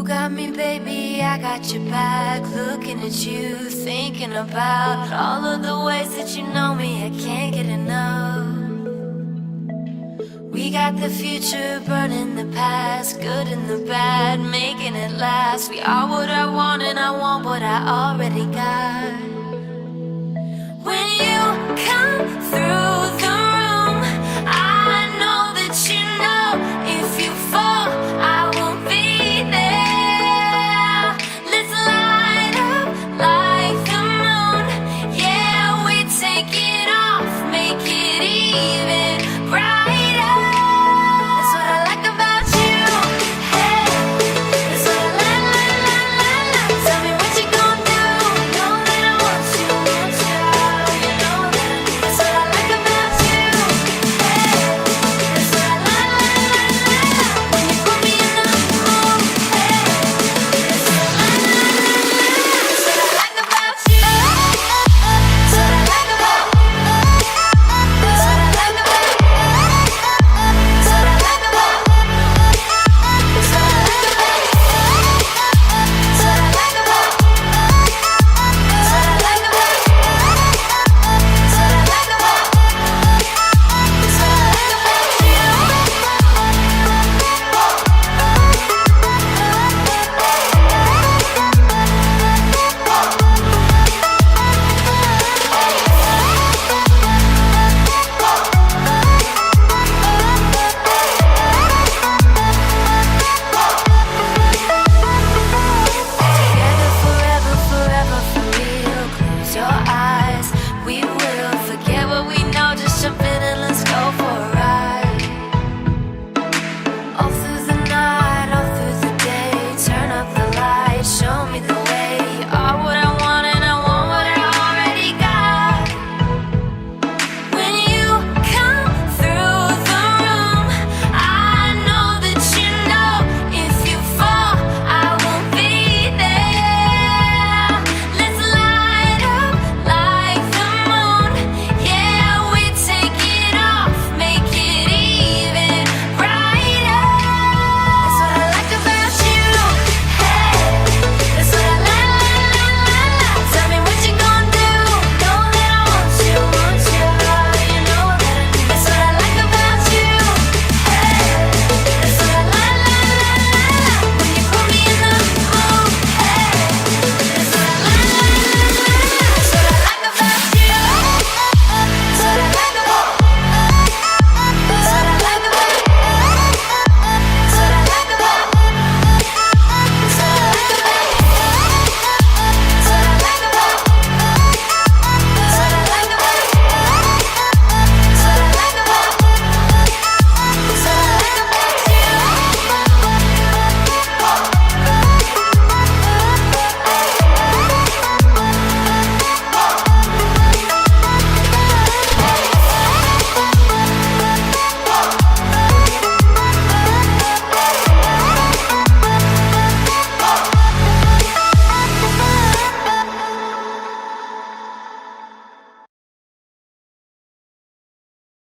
You got me, baby, I got your back. Looking at you, thinking about all of the ways that you know me, I can't get enough. We got the future, burning the past, good and the bad, making it last. We are what I want and I want what I already got.